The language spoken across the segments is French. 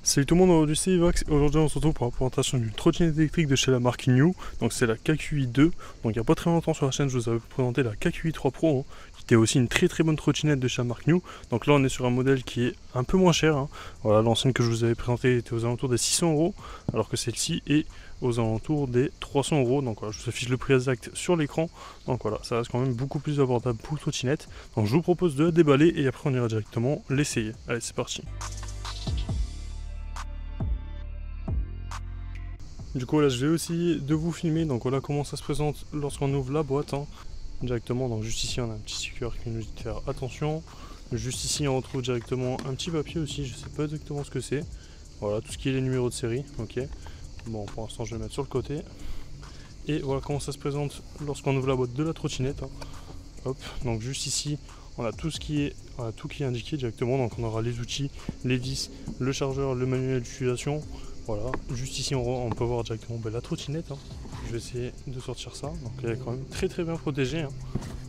Salut tout le monde, aujourd'hui c'est Ivox. Aujourd'hui on se retrouve pour la présentation d'une trottinette électrique de chez la marque New. Donc c'est la KQi 2. Donc il n'y a pas très longtemps sur la chaîne je vous avais présenté la KQi 3 Pro, qui était aussi une très bonne trottinette de chez la marque New. Donc là on est sur un modèle qui est un peu moins cher. Voilà, l'ancienne que je vous avais présentée était aux alentours des 600 €, alors que celle-ci est aux alentours des 300 €. Donc voilà, je vous affiche le prix exact sur l'écran. Donc voilà, ça reste quand même beaucoup plus abordable pour une trottinette. Donc je vous propose de la déballer et après on ira directement l'essayer. Allez, c'est parti. Du coup là je vais aussi de vous filmer, donc voilà comment ça se présente lorsqu'on ouvre la boîte directement. Donc juste ici on a un petit sticker qui nous dit de faire attention. Juste ici on retrouve directement un petit papier aussi, je sais pas exactement ce que c'est. Voilà, tout ce qui est les numéros de série, ok. Bon, pour l'instant je vais le mettre sur le côté. Et voilà comment ça se présente lorsqu'on ouvre la boîte de la trottinette. Hop, donc juste ici on a tout ce qui est, tout qui est indiqué directement. Donc on aura les outils, les vis, le chargeur, le manuel d'utilisation. Voilà, juste ici on peut voir directement la trottinette. Je vais essayer de sortir ça. Donc elle est quand même très bien protégée.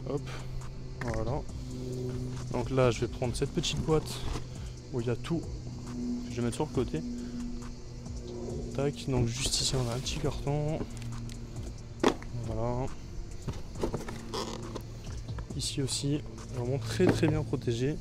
Hop, voilà. Donc là je vais prendre cette petite boîte où il y a tout. Je vais mettre sur le côté. Tac, donc juste ici on a un petit carton. Voilà. Ici aussi, vraiment très bien protégé.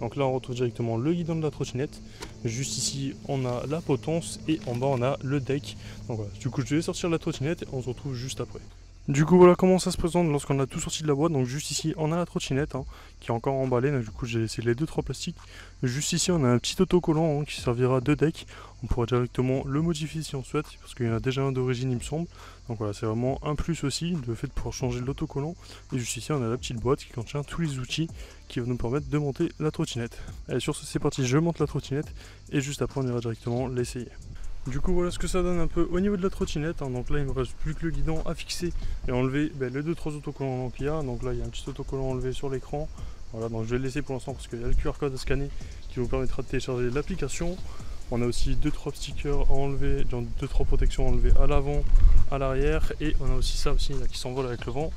Donc là on retrouve directement le guidon de la trottinette. Juste ici on a la potence et en bas on a le deck. Donc voilà, du coup je vais sortir la trottinette et on se retrouve juste après. Du coup voilà comment ça se présente lorsqu'on a tout sorti de la boîte. Donc juste ici on a la trottinette qui est encore emballée. Donc, du coup j'ai laissé les 2-3 plastiques. Juste ici on a un petit autocollant qui servira de deck. On pourra directement le modifier si on souhaite, parce qu'il y en a déjà un d'origine il me semble. Donc voilà, c'est vraiment un plus aussi, le fait de pouvoir changer l'autocollant. Et juste ici on a la petite boîte qui contient tous les outils qui vont nous permettre de monter la trottinette. Allez, sur ce c'est parti, je monte la trottinette et juste après on ira directement l'essayer. Du coup voilà ce que ça donne un peu au niveau de la trottinette. Donc là il me reste plus que le guidon à fixer et enlever les 2-3 autocollants qu'il y a. Donc là il y a un petit autocollant enlevé sur l'écran. Voilà, donc je vais le laisser pour l'instant parce qu'il y a le QR code à scanner qui vous permettra de télécharger l'application. On a aussi 2-3 stickers à enlever, 2-3 protections à enlever à l'avant, à l'arrière, et on a aussi ça aussi là, qui s'envole avec le vent.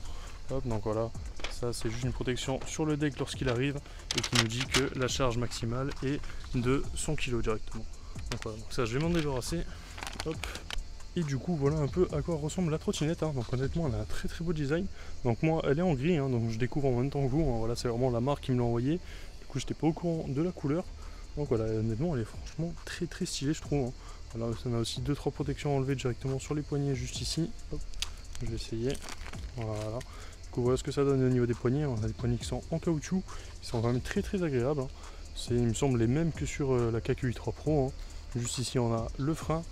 Hop, donc voilà, ça c'est juste une protection sur le deck lorsqu'il arrive et qui nous dit que la charge maximale est de 100 kg directement. Donc voilà, donc ça je vais m'en débarrasser. Hop. Et du coup voilà un peu à quoi ressemble la trottinette. Donc honnêtement elle a un très beau design. Donc moi elle est en gris, donc je découvre en même temps que vous. Voilà, c'est vraiment la marque qui me l'a envoyé. Du coup j'étais pas au courant de la couleur. Donc voilà, honnêtement elle est franchement très stylée je trouve. Voilà, on a aussi 2-3 protections enlevées directement sur les poignets juste ici. Hop, je vais essayer. Voilà. Du coup voilà ce que ça donne au niveau des poignets. On a des poignets qui sont en caoutchouc, qui sont quand même très agréables. C'est il me semble les mêmes que sur la KQi 3 Pro. Juste ici on a le frein.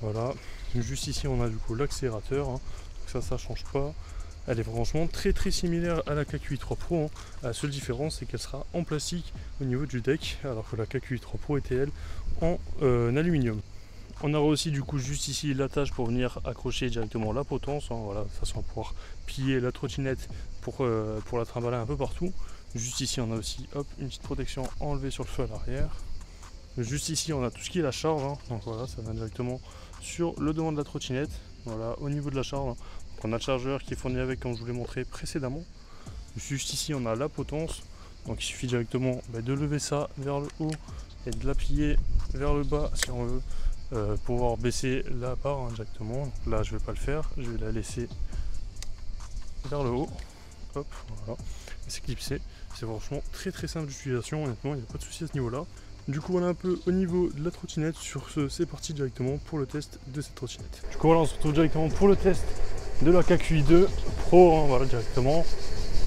Voilà. Juste ici on a du coup l'accélérateur. Donc ça change pas. Elle est franchement très similaire à la KQi 3 Pro. La seule différence c'est qu'elle sera en plastique au niveau du deck, alors que la KQi 3 Pro était elle en aluminium. On aura aussi du coup juste ici l'attache pour venir accrocher directement la potence. Voilà, de façon à pouvoir plier la trottinette pour la trimballer un peu partout. Juste ici on a aussi une petite protection enlevée sur le feu à l'arrière. Juste ici on a tout ce qui est la charge. Donc voilà, ça va directement sur le devant de la trottinette. Voilà, au niveau de la charge. Donc on a le chargeur qui est fourni avec, comme je vous l'ai montré précédemment. Juste ici on a la potence. Donc il suffit directement de lever ça vers le haut et de l'appuyer vers le bas si on veut pouvoir baisser la barre directement. Donc là je vais pas le faire, je vais la laisser vers le haut. Hop, voilà. C'est clipsé. C'est franchement très simple d'utilisation, honnêtement il n'y a pas de souci à ce niveau là. Du coup voilà un peu au niveau de la trottinette. Sur ce c'est parti directement pour le test de cette trottinette. Du coup voilà, on se retrouve directement pour le test de la KQi 2 Pro, voilà directement.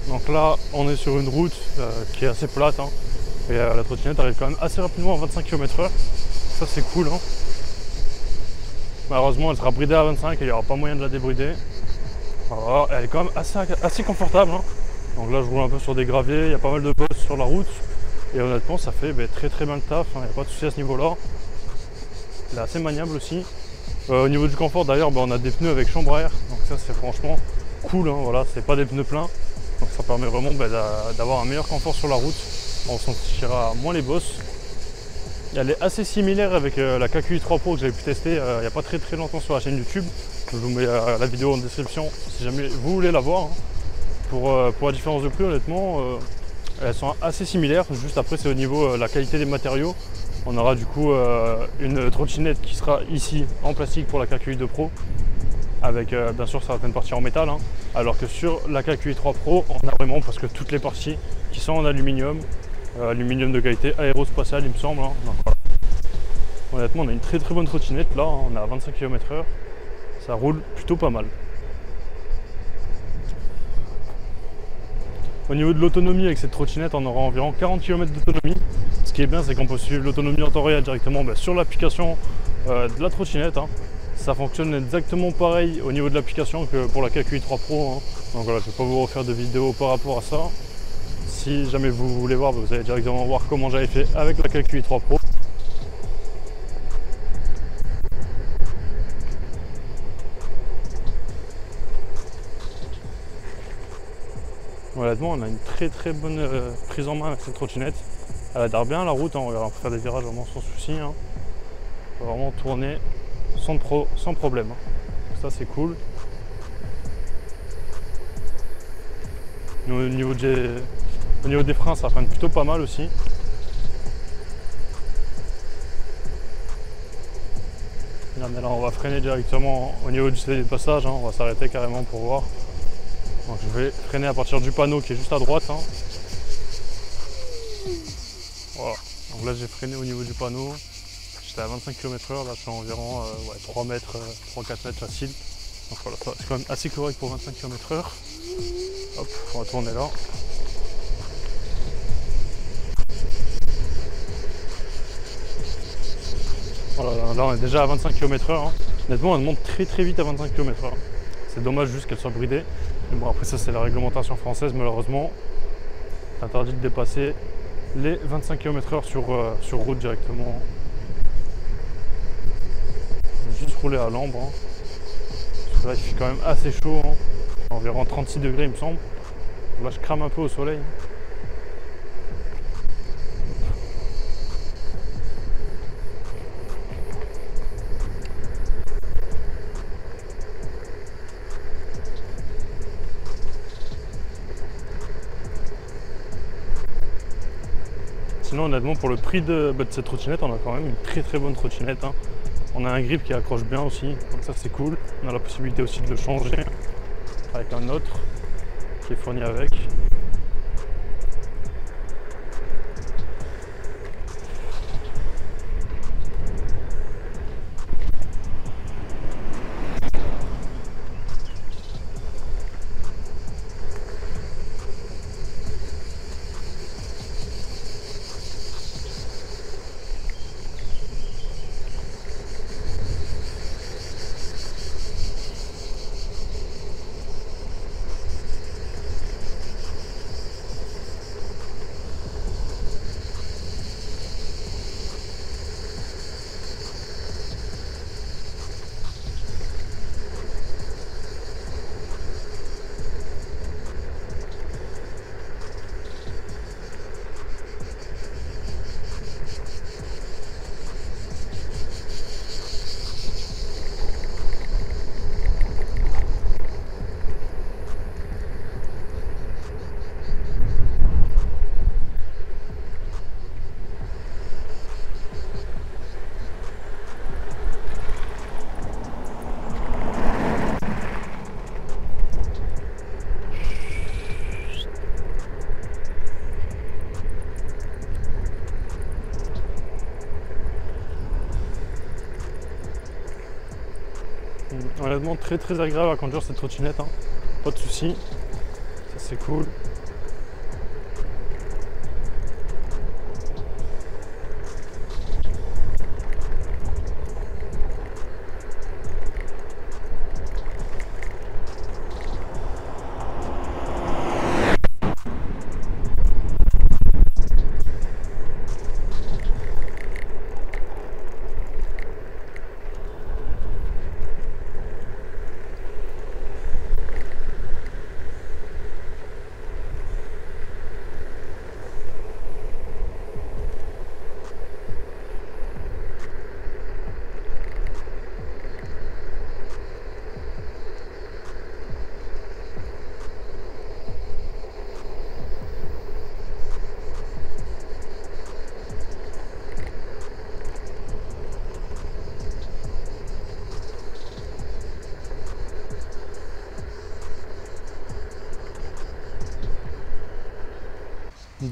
Donc là on est sur une route qui est assez plate et la trottinette arrive quand même assez rapidement à 25 km/h. Ça c'est cool. Malheureusement elle sera bridée à 25 et il n'y aura pas moyen de la débrider. Voilà, elle est quand même assez confortable. Donc là je roule un peu sur des graviers, il y a pas mal de bosses sur la route. Et honnêtement ça fait très bien le taf, il n'y a pas de souci à ce niveau là. Elle est assez maniable aussi. Au niveau du confort d'ailleurs on a des pneus avec chambre à air. Donc ça c'est franchement cool, voilà, c'est pas des pneus pleins. Donc ça permet vraiment d'avoir un meilleur confort sur la route. On sentira moins les bosses. Elle est assez similaire avec la KQi 3 Pro que j'avais pu tester il n'y a pas très longtemps sur la chaîne YouTube. Je vous mets la vidéo en description si jamais vous voulez la voir. Pour la différence de prix honnêtement elles sont assez similaires, juste après c'est au niveau de la qualité des matériaux. On aura du coup une trottinette qui sera ici en plastique pour la KQi2 Pro, avec bien sûr certaines parties en métal, hein, alors que sur la KQi3 Pro, on a vraiment presque toutes les parties qui sont en aluminium, aluminium de qualité aérospatiale il me semble. Hein. Donc, voilà. Honnêtement, on a une très bonne trottinette là, on est à 25 km/h, ça roule plutôt pas mal. Au niveau de l'autonomie avec cette trottinette, on aura environ 40 km d'autonomie. Ce qui est bien, c'est qu'on peut suivre l'autonomie en temps réel directement sur l'application de la trottinette. Hein. Ça fonctionne exactement pareil au niveau de l'application que pour la KQi3 Pro. Hein. Donc voilà, je ne vais pas vous refaire de vidéo par rapport à ça. Si jamais vous voulez voir, vous allez directement voir comment j'avais fait avec la KQi3 Pro. Honnêtement, on a une très bonne prise en main avec cette trottinette. Elle adhère bien à la route, hein. On va faire des virages vraiment sans souci. Hein. On va vraiment tourner sans problème. Hein. Ça c'est cool. Au niveau des freins, ça freine plutôt pas mal aussi. Là, mais là on va freiner directement au niveau du passage. Hein. On va s'arrêter carrément pour voir. Donc, je vais freiner à partir du panneau qui est juste à droite. Hein. Voilà. Donc là j'ai freiné au niveau du panneau. J'étais à 25 km/h, là je suis à environ 3 mètres, 3-4 mètres facile. Donc voilà, c'est quand même assez correct pour 25 km/h. Hop, on va tourner là. Voilà, là on est déjà à 25 km/h. Hein. Honnêtement, elle monte très vite à 25 km/h. C'est dommage juste qu'elle soit bridée. Mais bon, après ça c'est la réglementation française malheureusement. C'est interdit de dépasser les 25 km/h sur route directement. Je vais juste rouler à l'ambre. Hein. Parce que là il fait quand même assez chaud. Hein. Environ 36 degrés il me semble. Là je crame un peu au soleil. Sinon honnêtement pour le prix de cette trottinette, on a quand même une très bonne trottinette. Hein. On a un grip qui accroche bien aussi, donc ça c'est cool. On a la possibilité aussi de le changer avec un autre qui est fourni avec. Honnêtement très agréable à conduire cette trottinette, hein. Pas de soucis, ça c'est cool.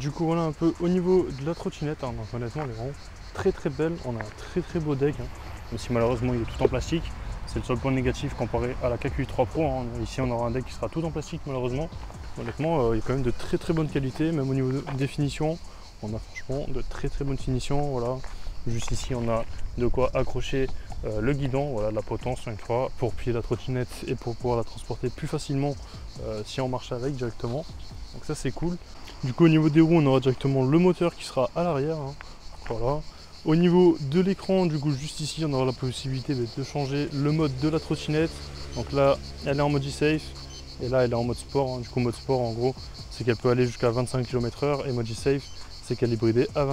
Du coup voilà un peu au niveau de la trottinette, hein, donc honnêtement elle est vraiment très très belle, on a un très beau deck, hein, même si malheureusement il est tout en plastique, c'est le seul point négatif comparé à la KQi 3 Pro, hein. Ici on aura un deck qui sera tout en plastique malheureusement, honnêtement il y a quand même de très bonne qualité, même au niveau de définition, on a franchement de très bonnes finitions, voilà, juste ici on a de quoi accrocher le guidon, voilà la potence une fois pour plier la trottinette et pour pouvoir la transporter plus facilement si on marche avec directement, donc ça c'est cool. Du coup au niveau des roues on aura directement le moteur qui sera à l'arrière, hein. Voilà. Au niveau de l'écran, du coup juste ici on aura la possibilité de changer le mode de la trottinette. Donc là elle est en mode e-safe et là elle est en mode sport, hein. Du coup mode sport en gros c'est qu'elle peut aller jusqu'à 25 km/h et mode e-safe c'est qu'elle est bridée à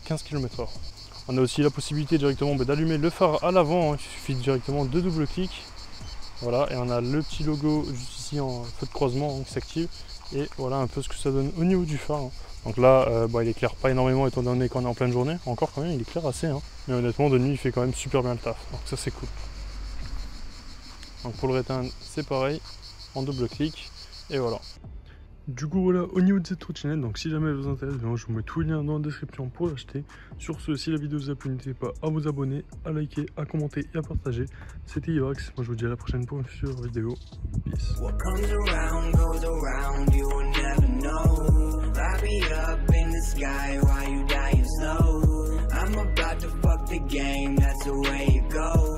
15 km/h. On a aussi la possibilité directement d'allumer le phare à l'avant, hein. Il suffit directement de double-clic. Voilà, et on a le petit logo juste ici en feu de croisement, hein, qui s'active. Et voilà un peu ce que ça donne au niveau du phare, hein. Donc là, il éclaire pas énormément étant donné qu'on est en pleine journée. Encore quand même, il éclaire assez, hein. Mais honnêtement, de nuit, il fait quand même super bien le taf. Donc ça, c'est cool. Donc pour le réteindre, c'est pareil, en double-clic. Et voilà. Du coup voilà au niveau de cette trottinette, donc si jamais elle vous intéresse, je vous mets tous les liens dans la description pour l'acheter. Sur ce, si la vidéo vous a plu, n'hésitez pas à vous abonner, à liker, à commenter et à partager. C'était Ivax, moi je vous dis à la prochaine pour une future vidéo. Peace. I'm about to fuck the game, that's the way it goes.